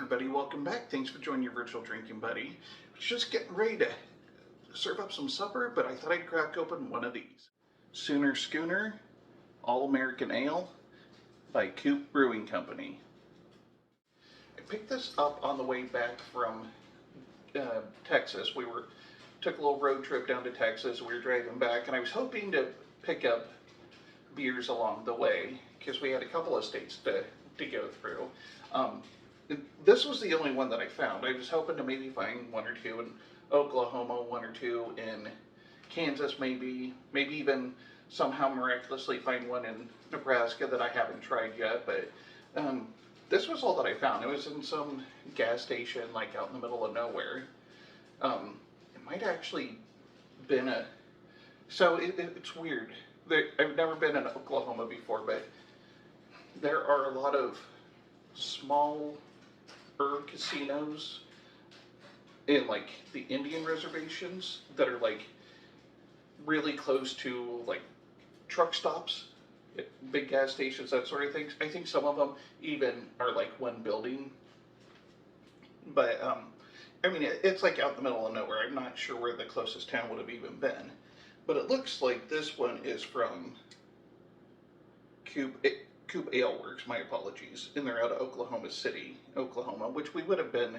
everybody, welcome back. Thanks for joining your virtual drinking buddy. Just getting ready to serve up some supper, but I thought I'd crack open one of these. Schooner All American Ale by Coop Brewing Company. I picked this up on the way back from Texas. Took a little road trip down to Texas. We were driving back, and I was hoping to pick up beers along the way because we had a couple of states to go through. This was the only one that I found. I was hoping to maybe find one or two in Oklahoma, one or two in Kansas, maybe even somehow miraculously find one in Nebraska that I haven't tried yet. But this was all that I found. It was in some gas station, like out in the middle of nowhere. It might actually been it's weird. I've never been in Oklahoma before, but there are a lot of small herb casinos in like the Indian reservations that are like really close to like truck stops, big gas stations, that sort of things. I think some of them even are like one building. But I mean, it's like out in the middle of nowhere. I'm not sure where the closest town would have even been. But it looks like this one is from Coop Ale Works, my apologies, and they're out of Oklahoma City, Oklahoma, which we would have been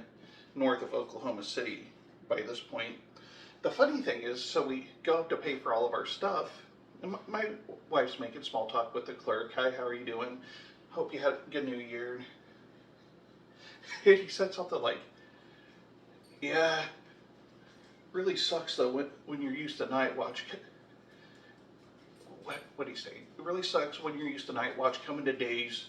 north of Oklahoma City by this point. The funny thing is, so we go up to pay for all of our stuff, and my wife's making small talk with the clerk. Hi, how are you doing? Hope you had a good New Year. He said something like, yeah, really sucks though when you're used to night watch. What do you say? It really sucks when you're used to night watch coming to days.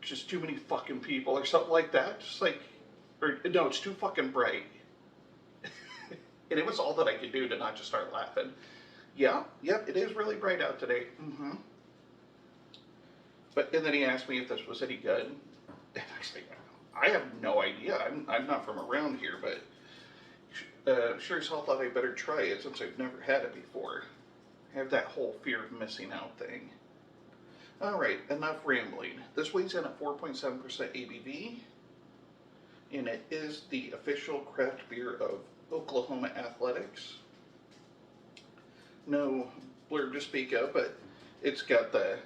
Just too many fucking people or something like that. Just like, or no, it's too fucking bright. And it was all that I could do to not just start laughing. Yep, it is really bright out today. And then he asked me if this was any good. And I said, I have no idea. I'm not from around here, but sure as hell thought I better try it since I've never had it before. I have that whole fear of missing out thing. Alright, enough rambling. This weighs in at 4.7% ABV, and it is the official craft beer of Oklahoma Athletics. No blurb to speak of, but it's got the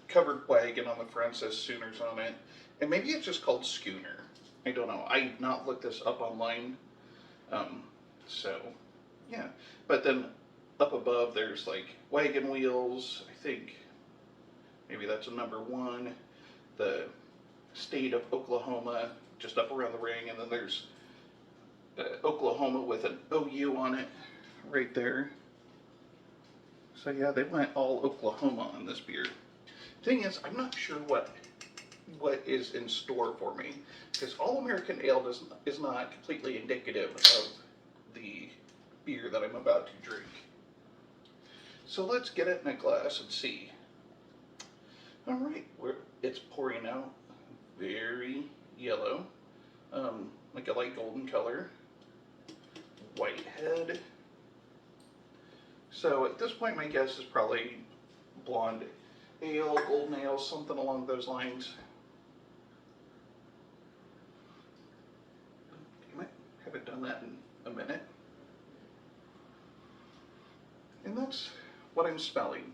covered wagon on the front, says Sooners on it, and maybe it's just called Schooner. I don't know. I did not look this up online. So, yeah. But then up above there's like wagon wheels, I think maybe that's a number 1, the state of Oklahoma just up around the ring, and then there's Oklahoma with an OU on it right there. So yeah, they went all Oklahoma on this beer. Thing is, I'm not sure what is in store for me, because All American Ale is not completely indicative of the beer that I'm about to drink. So let's get it in a glass and see. Alright, it's pouring out very yellow, like a light golden color, white head. So at this point my guess is probably blonde ale, golden ale, something along those lines. Haven't done that in a minute. And that's what I'm smelling.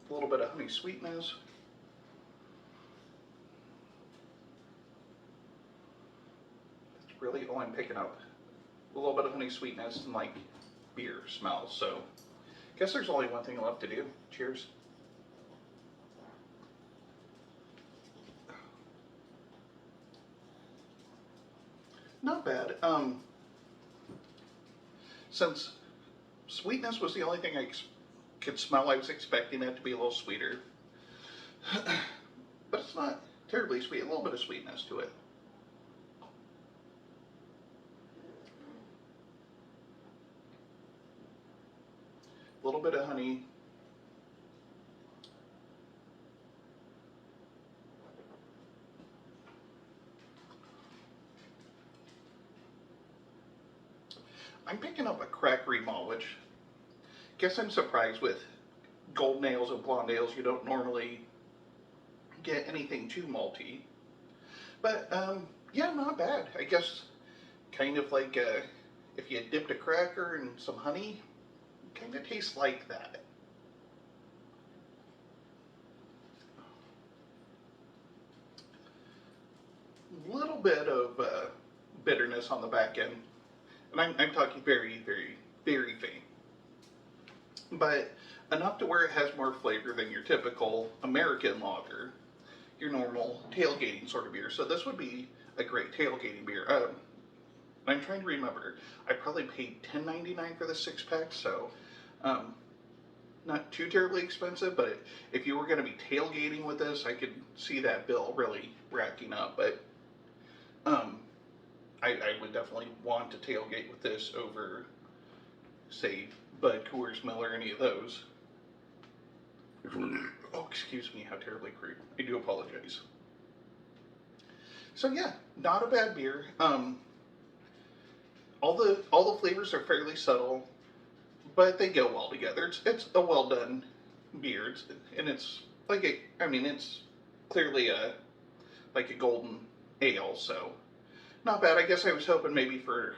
A little bit of honey sweetness. That's really all I'm picking up. A little bit of honey sweetness and like beer smell. So I guess there's only one thing left to do. Cheers. Not bad. Since sweetness was the only thing I could smell, I was expecting it to be a little sweeter. But it's not terribly sweet. A little bit of sweetness to it. A little bit of honey. I'm picking up a crackery malt, which I guess I'm surprised with golden ales and blonde ales. You don't normally get anything too malty. But yeah, not bad. I guess kind of like if you dipped a cracker in some honey, kind of tastes like that. Little bit of bitterness on the back end, and I'm talking very, very, very faint, but enough to where it has more flavor than your typical American lager, your normal tailgating sort of beer. So this would be a great tailgating beer. I'm trying to remember. I probably paid $10.99 for the 6-pack, so not too terribly expensive. But if you were going to be tailgating with this, I could see that bill really racking up. But I would definitely want to tailgate with this over, say, Bud, Coors, Miller, any of those. Oh, excuse me, how terribly crude. I do apologize. So yeah, not a bad beer. All the flavors are fairly subtle, but they go well together. It's a well done beer, and it's like it's clearly like a golden ale, so not bad. I guess I was hoping maybe for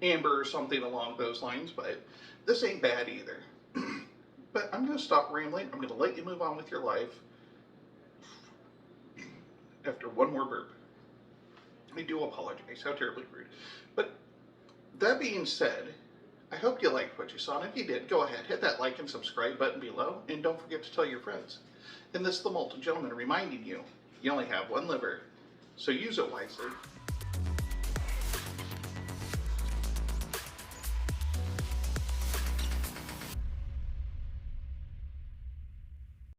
amber or something along those lines, but this ain't bad either. But I'm going to stop rambling. I'm going to let you move on with your life after one more burp. I do apologize. How terribly rude. But that being said, I hope you liked what you saw. And if you did, go ahead, hit that like and subscribe button below. And don't forget to tell your friends. And this is the Malted Gentleman reminding you, you only have one liver, so use it wisely.